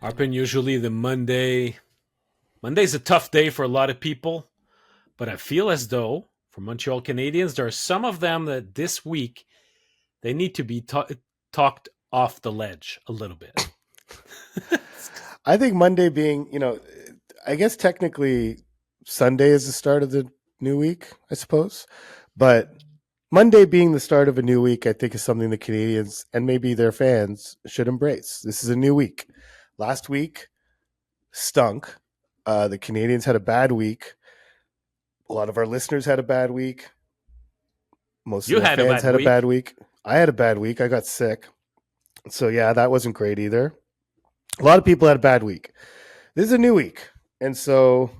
Happen usually the Monday. Monday's a tough day for a lot of people, but I feel as though for Montreal Canadiens, there are some of them that this week they need to be talked off the ledge a little bit. I think Monday being, I guess technically Sunday is the start of the new week, I suppose. But Monday being the start of a new week, I think is something the Canadians and maybe their fans should embrace. This is a new week. Last week stunk. The Canadians had a bad week. A lot of our listeners had a bad week. Most of You the had a fans bad had a bad week. week. I had a bad week. I got sick. So, yeah, that wasn't great either. A lot of people had a bad week. This is a new week. And so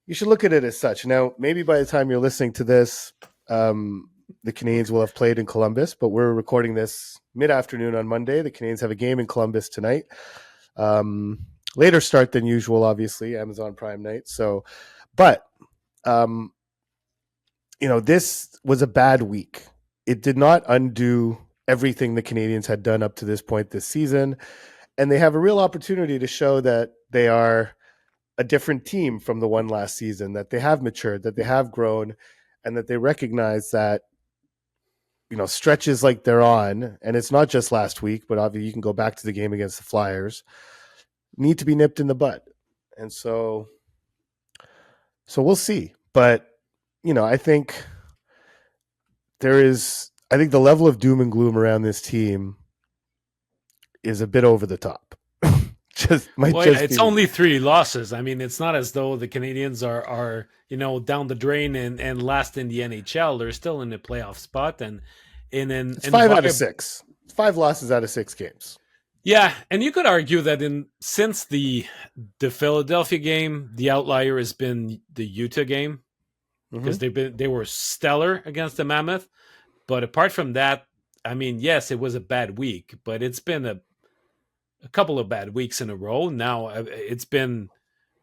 you should look at it as such. Now, maybe by the time you're listening to this, the Canadians will have played in Columbus, but we're recording this mid-afternoon on Monday. The Canadians have a game in Columbus tonight. Later start than usual, obviously, Amazon Prime night. So, but um, this was a bad week. It did not undo everything the Canadians had done up to this point this season, and they have a real opportunity to show that they are a different team from the one last season, that they have matured, that they have grown, and that they recognize that stretches like they're on, and it's not just last week, but obviously you can go back to the game against the Flyers, need to be nipped in the bud. And so we'll see. But I think I think the level of doom and gloom around this team is a bit over the top. Just might Well, yeah, just it's be me. only three losses. I mean, it's not as though the Canadians are down the drain and last in the NHL. They're still in the playoff spot and in an It's 5 out of environment. 6. It's 5 losses out of 6 games. Yeah, and you could argue that in since the Philadelphia game, the outlier has been the Utah game Mm-hmm. because they were stellar against the Mammoth. But apart from that, I mean, yes, it was a bad week, but it's been a couple of bad weeks in a row. Now it's been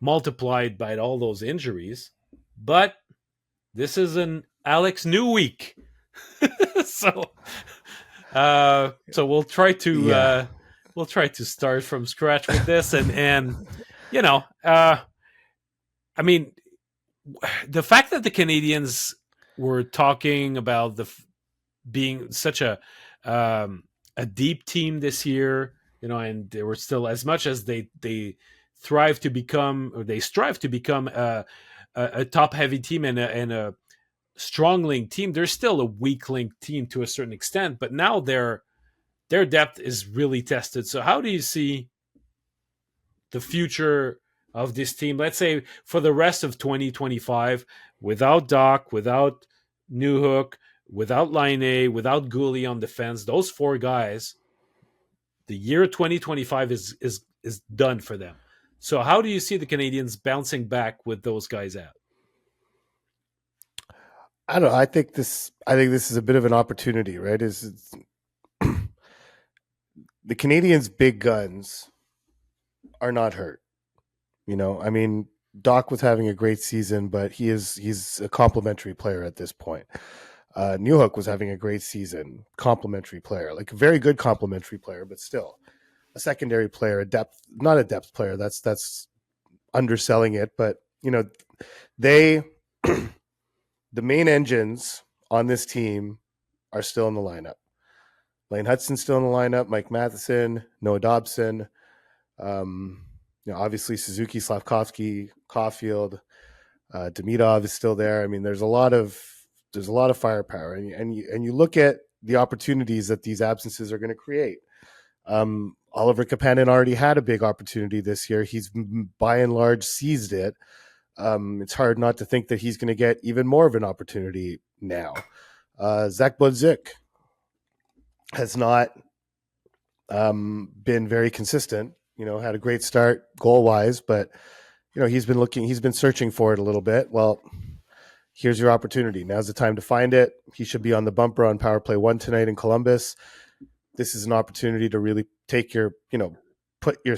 multiplied by all those injuries. But this is an Alex New week, so so Yeah. we'll try to start from scratch with this, and you know, uh, I mean, the fact that the Canadians were talking about being such a deep team this year, and they were still as much as they thrive to become or they strive to become a top heavy team and a strong link team. They're still a weak link team to a certain extent, but now their depth is really tested. So how do you see the future of this team? Let's say for the rest of 2025, without Doc, without Newhook, without Line, without Gooley on defense, those four guys, the year 2025 is done for them. So how do you see the Canadians bouncing back with those guys out? I don't know. I think this is a bit of an opportunity, right? Is the Canadians' big guns are not hurt. I mean, Doc was having a great season, but he's a complimentary player at this point. Newhook was having a great season, complimentary player, like a very good complimentary player, but still a secondary player, not a depth player. That's underselling it, but they the main engines on this team are still in the lineup. Lane Hudson's still in the lineup. Mike Matheson, Noah Dobson, obviously Suzuki, Slavkovsky, Caulfield, Demidov is still there. I mean, there's a lot of firepower, and you look at the opportunities that these absences are going to create. Oliver Kapanen already had a big opportunity this year. He's by and large seized it. It's hard not to think that he's going to get even more of an opportunity now. Zach Bodzik has not been very consistent. Had a great start goal wise, but he's been searching for it a little bit. Well, here's your opportunity. Now's the time to find it. He should be on the bumper on Power Play 1 tonight in Columbus. This is an opportunity to really take your, put your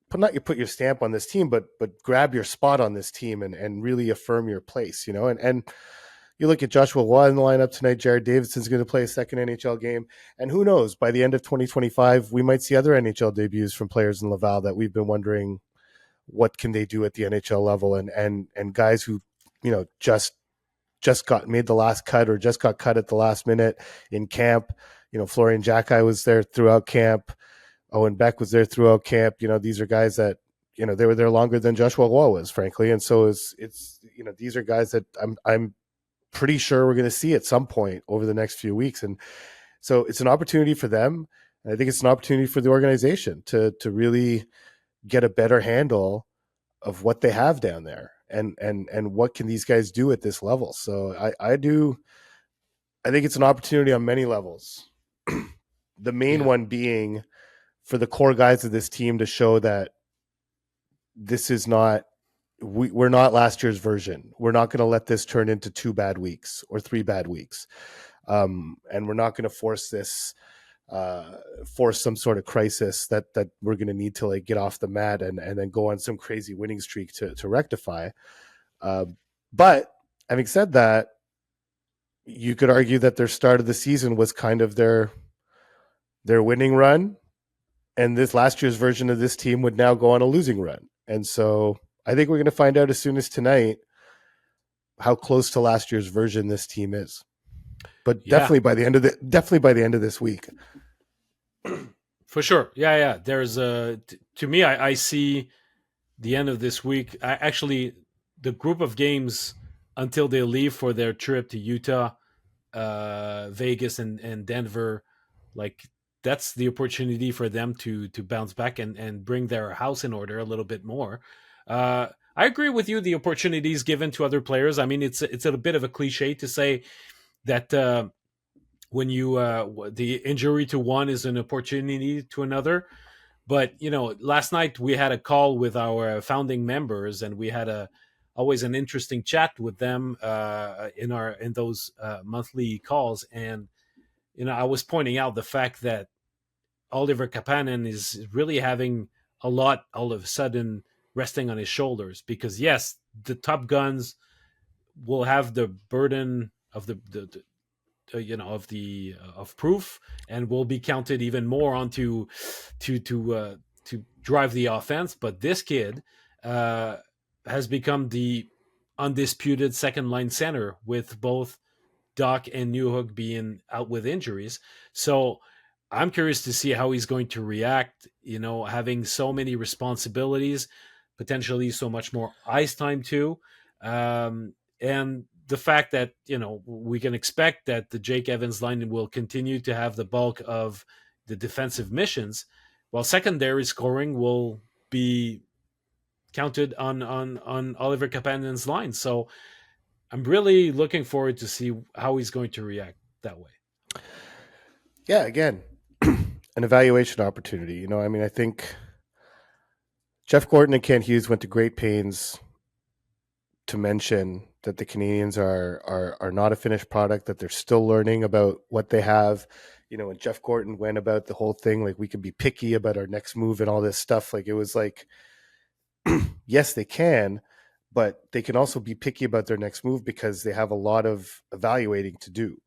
put your stamp on this team, but grab your spot on this team and really affirm your place, and you look at Joshua Watt in the lineup tonight. Jared Davidson's going to play a second NHL game, and who knows? By the end of 2025, we might see other NHL debuts from players in Laval that we've been wondering what can they do at the NHL level, and guys who just got made the last cut or just got cut at the last minute in camp. Florian Jacki was there throughout camp. Owen Beck was there throughout camp. These are guys that they were there longer than Joshua Wall was, frankly, and so it's these are guys that I'm pretty sure we're going to see at some point over the next few weeks, and so it's an opportunity for them. And I think it's an opportunity for the organization to really get a better handle of what they have down there and what can these guys do at this level. So I think it's an opportunity on many levels. The main Yeah. one being for the core guys of this team to show that this is not we're not last year's version. We're not going to let this turn into 2 bad weeks or 3 bad weeks, and we're not going to force some sort of crisis that we're going to need to like get off the mat and then go on some crazy winning streak to rectify. But having said that, you could argue that their start of the season was kind of their winning run, and this last year's version of this team would now go on a losing run. And so I think we're going to find out as soon as tonight how close to last year's version this team is. But Yeah. definitely by the end of this week. For sure. Yeah. There's to me, I see the end of this week. Actually, the group of games until they leave for their trip to Utah, Vegas, and Denver, like that's the opportunity for them to bounce back and bring their house in order a little bit more. I agree with you. The opportunities given to other players. I mean, it's a bit of a cliche to say that when you the injury to one is an opportunity to another. But last night we had a call with our founding members, and we had a always an interesting chat with them in those monthly calls. And I was pointing out the fact that Oliver Kapanen is really having a lot all of a sudden resting on his shoulders, because yes, the top guns will have the burden of the of the of proof, and will be counted even more onto to drive the offense. But this kid uh, has become the undisputed second line center, with both Doc and Newhook being out with injuries. So I'm curious to see how he's going to react, having so many responsibilities, potentially so much more ice time too. And the fact that, we can expect that the Jake Evans line will continue to have the bulk of the defensive missions, while secondary scoring will be counted on Oliver Kapanen's line. So I'm really looking forward to see how he's going to react that way. Yeah, again, an evaluation opportunity. I mean, I think Jeff Gordon and Ken Hughes went to great pains to mention that the Canadians are not a finished product, that they're still learning about what they have. When Jeff Gordon went about the whole thing, like we can be picky about our next move and all this stuff, like it was like, yes, they can, but they can also be picky about their next move because they have a lot of evaluating to do.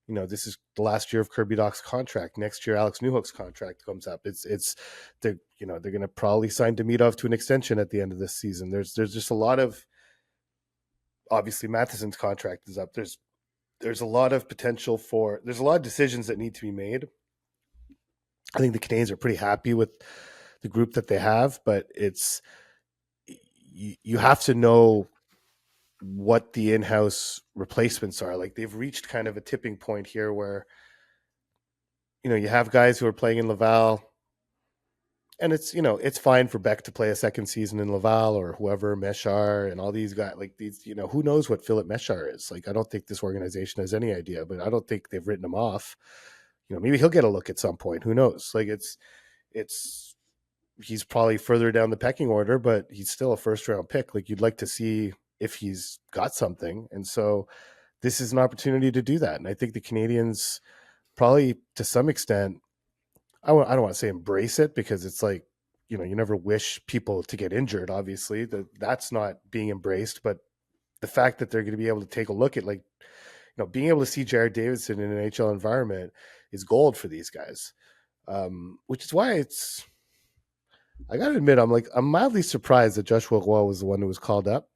This is the last year of Kirby Dach's contract. Next year, Alex Newhook's contract comes up. They're going to probably sign Demidov to an extension at the end of this season. There's just a lot of, obviously Matheson's contract is up. There's a lot of potential there's a lot of decisions that need to be made. I think the Canadians are pretty happy with the group that they have, but you have to know what the in-house replacements are. Like they've reached kind of a tipping point here where you have guys who are playing in Laval, and it's fine for Beck to play a second season in Laval, or whoever, Meshar and all these guys, like these, who knows what Philip Meshar is. Like I don't think this organization has any idea, but I don't think they've written him off. Maybe he'll get a look at some point, who knows. Like it's he's probably further down the pecking order, but he's still a first round pick. Like you'd like to see if he's got something. And so this is an opportunity to do that. And I think the Canadians probably to some extent, I don't want to say embrace it, because it's like, you never wish people to get injured. Obviously that's not being embraced, but the fact that they're going to be able to take a look at, like, being able to see Jared Davidson in an NHL environment is gold for these guys. Which is why I got to admit, I'm mildly surprised that Joshua Roy was the one who was called up,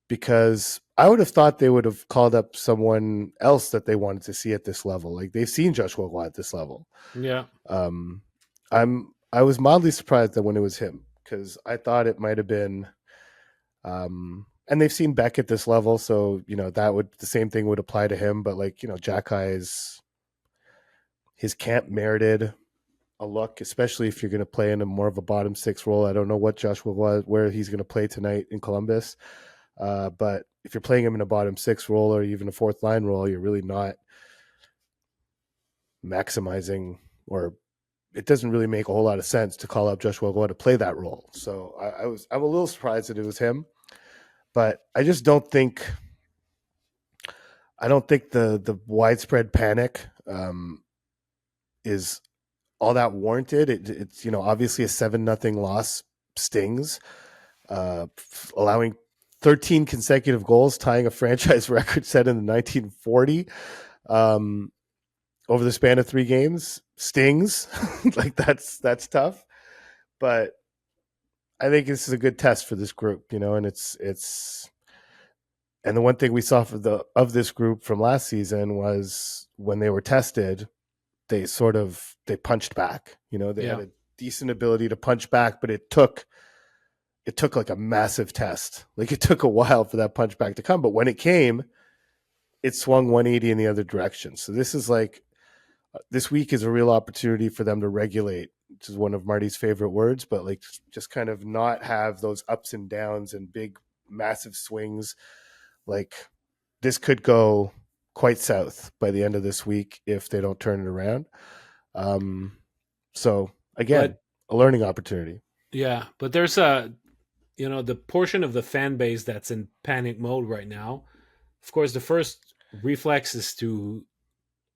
because I would have thought they would have called up someone else that they wanted to see at this level. Like, they've seen Joshua Roy at this level. Yeah. Um, I was mildly surprised that when it was him, because I thought it might have been, and they've seen Beck at this level, so the same thing would apply to him. But Jack High's his camp merited a look, especially if you're going to play in a more of a bottom six role. I don't know what Joshua was, where he's going to play tonight in Columbus, but if you're playing him in a bottom six role or even a fourth line role, you're really not maximizing, or it doesn't really make a whole lot of sense to call up Joshua Roy to play that role. So I'm a little surprised that it was him, but I just don't think the widespread panic is all that warranted. It's obviously a 7-0 loss stings, allowing 13 consecutive goals, tying a franchise record set in the 1940 over the span of 3 games stings. Like, that's tough, but I think this is a good test for this group, and it's and the one thing we saw of this group from last season was when they were tested, they punched back. They had Yeah. a decent ability to punch back, but it took like a massive test. Like, it took a while for that punch back to come, but when it came, it swung 180 in the other direction. So this week is a real opportunity for them to regulate, which is one of Marty's favorite words, but like, just kind of not have those ups and downs and big, massive swings. Like, this could go quite south by the end of this week if they don't turn it around. So again, But a learning opportunity. yeah, but there's the portion of the fan base that's in panic mode right now. Of course, the first reflex is to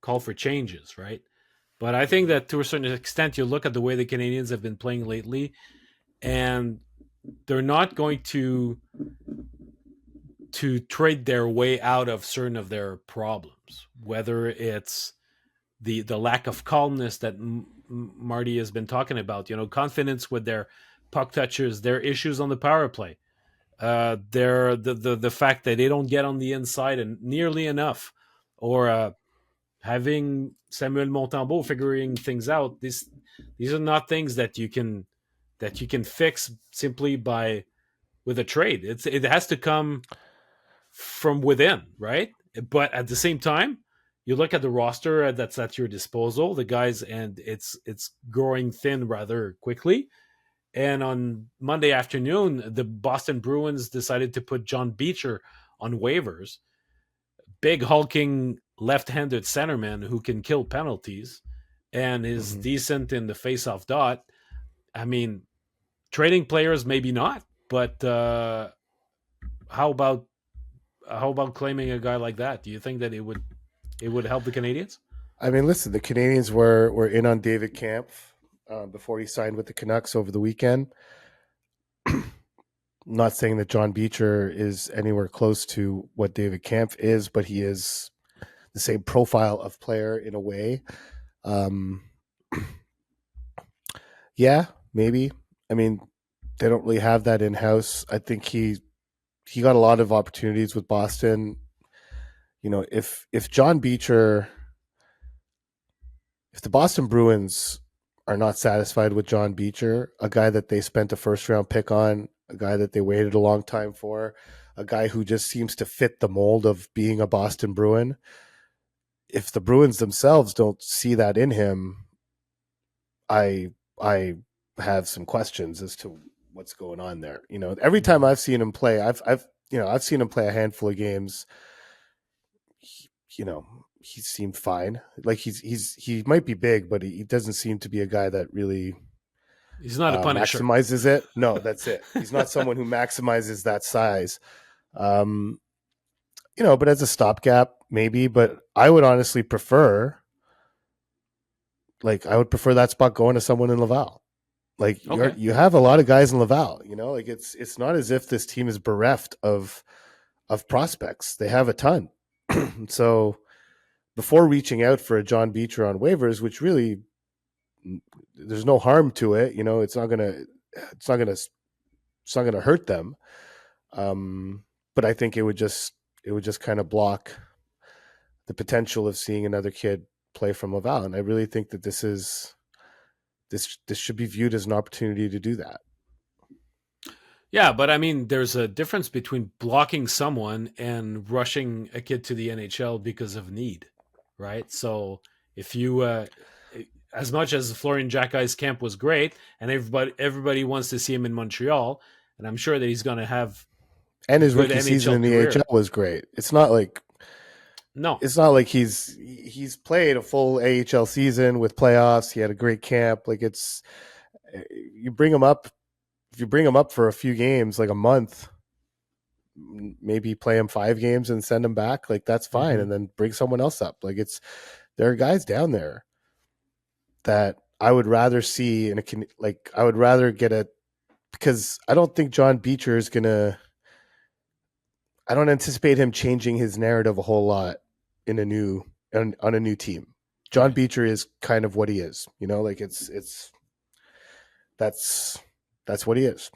call for changes, right? But I think that to a certain extent, you look at the way the Canadians have been playing lately, and they're not going to trade their way out of certain of their problems, whether it's the lack of calmness that Marty has been talking about, confidence with their puck touches, their issues on the power play, their the fact that they don't get on the inside and nearly enough, or having Samuel Montembeault figuring things out. These are not things that you can fix simply by with a trade. It has to come from within, right? But at the same time, you look at the roster that's at your disposal, the guys, and it's growing thin rather quickly. And on Monday afternoon, the Boston Bruins decided to put John Beecher on waivers, big hulking left-handed centerman who can kill penalties and is Mm-hmm. decent in the face-off dot. I mean, trading players maybe not, but how about claiming a guy like that? Do you think that it would help the Canadians? I mean, listen, the Canadians were in on David Kampf before he signed with the Canucks over the weekend. Not saying that John Beecher is anywhere close to what David Kampf is, but he is the same profile of player in a way. Um, yeah, maybe. I mean, they don't really have that in house. I think he got a lot of opportunities with Boston. If John Beecher, if the Boston Bruins are not satisfied with John Beecher, a guy that they spent a first round pick on, a guy that they waited a long time for, a guy who just seems to fit the mold of being a Boston Bruin, if the Bruins themselves don't see that in him, I have some questions as to what's going on there. Every time Mhm. I've seen him play, I've seen him play a handful of games. He seemed fine. Like, he might be big, but he doesn't seem to be a guy that really He's not a Punisher. maximizes it. No, that's it. He's not someone who maximizes that size. Um, but as a stopgap, maybe. But I would honestly prefer, that spot going to someone in Laval. Like, Okay. you have a lot of guys in Laval. Like, it's not as if this team is bereft of prospects. They have a ton. So before reaching out for a John Beecher on waivers, which really there's no harm to it, it's not gonna hurt them. But I think it would just kind of block the potential of seeing another kid play from Laval. And I really think that this should be viewed as an opportunity to do that. Yeah, but I mean, there's a difference between blocking someone and rushing a kid to the NHL because of need, right? So if you, as much as Florian Jackie's camp was great, and everybody wants to see him in Montreal, and I'm sure that he's going to have And a his good rookie season NHL in the AHL career. was great. No. It's not like he's played a full AHL season with playoffs. He had a great camp. Like it's you bring him up if you bring him up for a few games, like a month, maybe play him 5 games and send him back. Like that's fine, Mm-hmm. and then bring someone else up. Like it's there are guys down there that I would rather see in a like I would rather get a because I don't think John Beecher is gonna. I don't anticipate him changing his narrative a whole lot in a new on a new team. John Right. Beecher is kind of what he is, like it's that's that's what he is.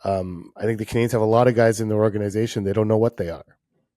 I think the Canadians have a lot of guys in their organization. They don't know what they are.